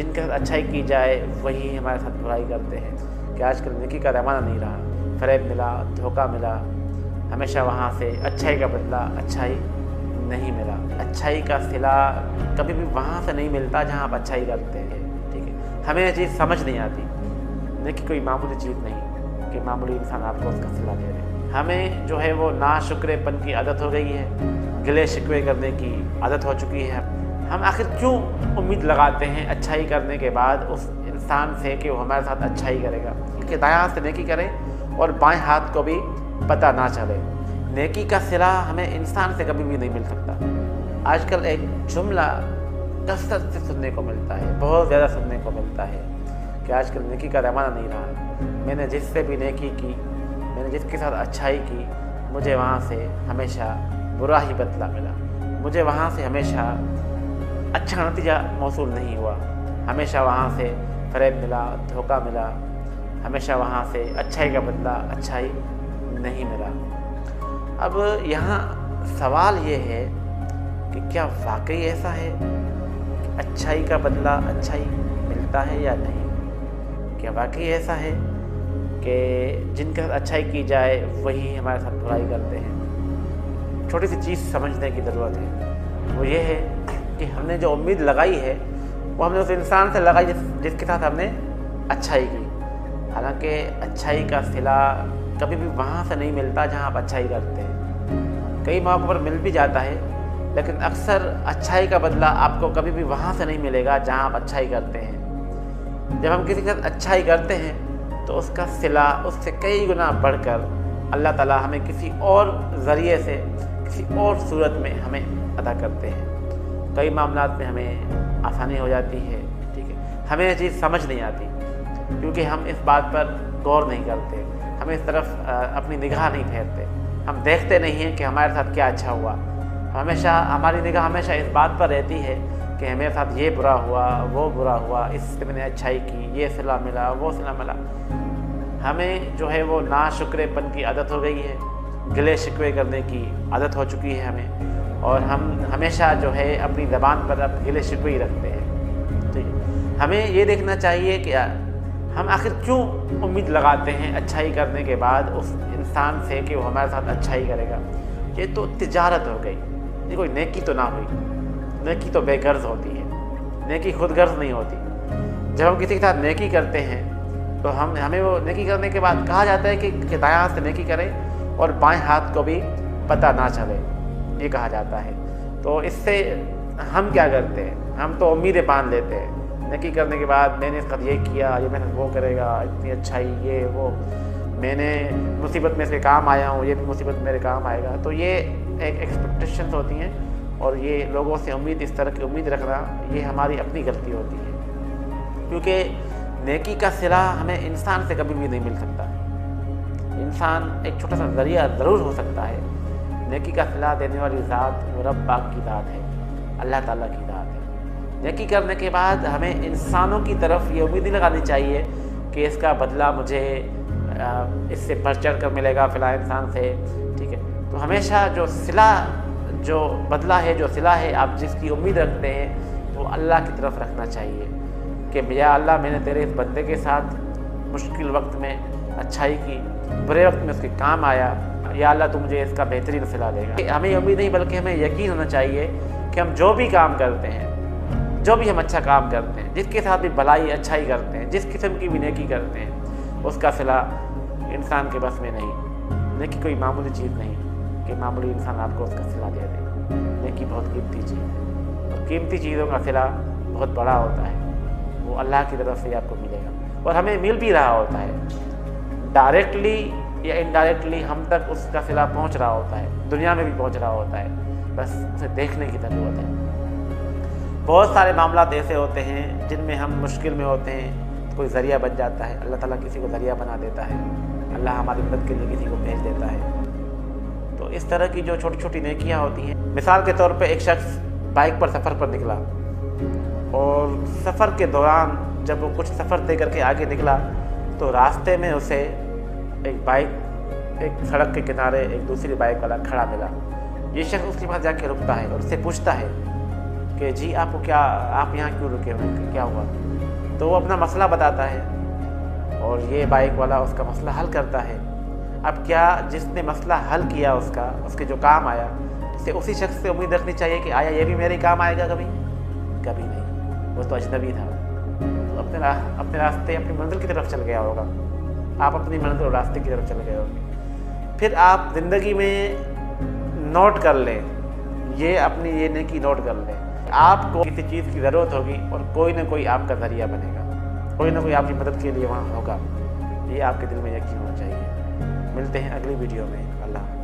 جن کے ساتھ اچھائی کی جائے وہی ہمارے ساتھ برائی کرتے ہیں کہ آج کل نیکی کا زمانہ نہیں رہا، فریب ملا، دھوکہ ملا، ہمیشہ وہاں سے اچھائی کا بدلہ اچھائی نہیں ملا۔ اچھائی کا صلہ کبھی بھی وہاں سے نہیں ملتا جہاں آپ اچھائی کرتے ہیں، ٹھیک ہے۔ ہمیں یہ چیز سمجھ نہیں آتی، نیکی کوئی معمولی چیز نہیں کہ معمولی انسان آپ کو اس کا صلہ دے دے۔ ہمیں جو ہے وہ ناشکرے پن کی عادت ہو گئی ہے، گلے شکوے کرنے کی عادت ہو چکی ہے۔ ہم آخر کیوں امید لگاتے ہیں اچھائی کرنے کے بعد اس انسان سے کہ وہ ہمارے ساتھ اچھائی کرے گا، کہ دائیں ہاتھ سے نیکی کرے اور بائیں ہاتھ کو بھی پتہ نہ چلے۔ نیکی کا صلہ ہمیں انسان سے کبھی بھی نہیں مل سکتا۔ آج کل ایک جملہ کثرت سے سننے کو ملتا ہے، بہت زیادہ سننے کو ملتا ہے کہ آج کل نیکی کا زمانہ نہیں رہا، میں نے جس سے بھی نیکی کی، میں نے جس کے ساتھ اچھائی کی، مجھے وہاں سے ہمیشہ برا ہی بدلہ ملا، مجھے وہاں سے ہمیشہ اچھا نتیجہ موصول نہیں ہوا، ہمیشہ وہاں سے فریب ملا، دھوکہ ملا، ہمیشہ وہاں سے اچھائی کا بدلہ اچھائی نہیں ملا۔ اب یہاں سوال یہ ہے کہ کیا واقعی ایسا ہے کہ اچھائی کا بدلہ اچھائی ملتا ہے یا نہیں؟ کیا واقعی ایسا ہے کہ جن کے ساتھ اچھائی کی جائے وہی ہمارے ساتھ برائی کرتے ہیں؟ چھوٹی سی چیز سمجھنے کی ضرورت ہے، وہ یہ ہے کہ ہم نے جو امید لگائی ہے وہ ہم نے اس انسان سے لگائی جس کے ساتھ ہم نے اچھائی کی۔ حالانکہ اچھائی کا صلہ کبھی بھی وہاں سے نہیں ملتا جہاں آپ اچھائی کرتے ہیں، کئی موقع پر مل بھی جاتا ہے، لیکن اکثر اچھائی کا بدلہ آپ کو کبھی بھی وہاں سے نہیں ملے گا جہاں آپ اچھائی کرتے ہیں۔ جب ہم کسی کے ساتھ اچھائی کرتے ہیں تو اس کا صلہ اس سے کئی گنا بڑھ کر اللہ تعالیٰ ہمیں کسی اور ذریعے سے، کسی اور صورت میں ہمیں عطا کرتے ہیں۔ کئی معاملات میں ہمیں آسانی ہو جاتی ہے، ٹھیک ہے۔ ہمیں یہ چیز سمجھ نہیں آتی کیونکہ ہم اس بات پر غور نہیں کرتے، ہم اس طرف اپنی نگاہ نہیں پھیرتے، ہم دیکھتے نہیں ہیں کہ ہمارے ساتھ کیا اچھا ہوا۔ ہماری نگاہ ہمیشہ اس بات پر رہتی ہے کہ میرے ساتھ یہ برا ہوا، وہ برا ہوا، اس سے میں نے اچھائی کی، یہ صلہ ملا، وہ صلہ ملا۔ ہمیں جو ہے وہ ناشکرے پن کی عادت ہو گئی ہے، گلے شکوے کرنے کی عادت ہو چکی ہے ہمیں، اور ہم ہمیشہ جو ہے اپنی زبان پر اب گلے شکوے ہی رکھتے ہیں، ٹھیک ہے۔ ہمیں یہ دیکھنا چاہیے کہ ہم آخر کیوں امید لگاتے ہیں اچھائی کرنے کے بعد اس انسان سے کہ وہ ہمارے ساتھ اچھائی کرے گا۔ یہ تو تجارت ہو گئی، یہ کوئی نیکی تو نہ ہوئی۔ نیکی تو بے غرض ہوتی ہے، نیکی خود غرض نہیں ہوتی۔ جب ہم کسی کے ساتھ نیکی کرتے ہیں تو ہمیں وہ نیکی کرنے کے بعد کہا جاتا ہے کہ دائیں ہاتھ سے نیکی کرے اور بائیں ہاتھ کو بھی پتہ نہ چلے، یہ کہا جاتا ہے۔ تو اس سے ہم کیا کرتے ہیں؟ ہم تو امیدیں باندھ لیتے ہیں نیکی کرنے کے بعد، میں نے اس ساتھ یہ کیا، یہ میرے ساتھ وہ کرے گا، اتنی اچھائی، یہ وہ، میں نے مصیبت میں سے کام آیا ہوں، یہ بھی مصیبت میرے کام آئے گا۔ تو یہ ایک ایکسپیکٹیشنز ہوتی ہیں، اور یہ لوگوں سے امید، اس طرح کی امید رکھنا، یہ ہماری اپنی غلطی ہوتی ہے، کیونکہ نیکی کا صلہ ہمیں انسان سے کبھی بھی نہیں مل سکتا۔ انسان ایک چھوٹا سا ذریعہ ضرور ہو سکتا ہے، نیکی کا صلہ دینے والی ذات وہ رب پاک کی ذات ہے، اللہ تعالیٰ کی ذات ہے۔ نیکی کرنے کے بعد ہمیں انسانوں کی طرف یہ امید نہیں لگانی چاہیے کہ اس کا بدلہ مجھے اس سے بڑھ چڑھ کر ملے گا فلاں انسان سے، ٹھیک ہے۔ تو ہمیشہ جو صلہ، جو بدلہ ہے، جو صلہ ہے، آپ جس کی امید رکھتے ہیں وہ اللہ کی طرف رکھنا چاہیے کہ یا اللہ، میں نے تیرے اس بندے کے ساتھ مشکل وقت میں اچھائی کی، برے وقت میں اس کے کام آیا، یا اللہ تو مجھے اس کا بہترین صلہ دے گا۔ ہمیں امید نہیں بلکہ ہمیں یقین ہونا چاہیے کہ ہم جو بھی کام کرتے ہیں، جو بھی ہم اچھا کام کرتے ہیں، جس کے ساتھ بھی بھلائی اچھائی کرتے ہیں، جس قسم کی بھی نیکی کرتے ہیں، اس کا صلہ انسان کے بس میں نہیں۔ نیکی کوئی معمولی چیز نہیں کہ معمولی انسان آپ کو اس کا صلہ دے دے۔ نیکی بہت قیمتی چیز ہے، اور قیمتی چیزوں کا صلہ بہت بڑا ہوتا ہے، وہ اللہ کی طرف سے آپ کو ملے گا، اور ہمیں مل بھی رہا ہوتا ہے، ڈائریکٹلی یا انڈائریکٹلی ہم تک اس کا صلہ پہنچ رہا ہوتا ہے، دنیا میں بھی پہنچ رہا ہوتا ہے، بس اسے دیکھنے کی ضرورت ہے۔ بہت سارے معاملات ایسے ہوتے ہیں جن میں ہم مشکل میں ہوتے ہیں، کوئی ذریعہ بن جاتا ہے، اللہ تعالیٰ کسی کو ذریعہ بنا دیتا ہے، اللہ ہماری مدد کے لیے کسی کو بھیج دیتا ہے۔ تو اس طرح کی جو چھوٹی چھوٹی نیکیاں ہوتی ہیں، مثال کے طور پہ ایک شخص بائک پر سفر پر نکلا، اور سفر کے دوران جب وہ کچھ سفر طے کر کے آگے نکلا تو راستے میں اسے ایک بائک، ایک سڑک کے کنارے ایک دوسری بائک والا کھڑا ملا۔ یہ شخص اس کے پاس جا کے رکتا ہے اور اس سے پوچھتا ہے کہ جی آپ یہاں کیوں رکے ہوئے ہیں، کیا ہوا؟ تو وہ اپنا مسئلہ بتاتا ہے اور یہ بائک والا اس کا مسئلہ حل کرتا ہے۔ اب کیا جس نے مسئلہ حل کیا اس کے جو کام آیا، اسے اسی شخص سے امید رکھنی چاہیے کہ آیا یہ بھی میرے کام آئے گا؟ کبھی نہیں، وہ تو اجنبی تھا، تو اپنے راستے اپنی منزل کی طرف چل گیا ہوگا، آپ اپنی منزل اور راستے کی طرف چل گئے ہوگے۔ پھر آپ زندگی میں نوٹ کر لیں، یہ نیکی نوٹ کر لیں، آپ کو کسی چیز کی ضرورت ہوگی اور کوئی نہ کوئی آپ کا ذریعہ بنے گا، کوئی نہ کوئی آپ کی مدد کے لیے وہاں ہوگا، یہ آپ کے دل میں یقین ہونا چاہیے۔ ملتے ہیں اگلی ویڈیو میں، اللہ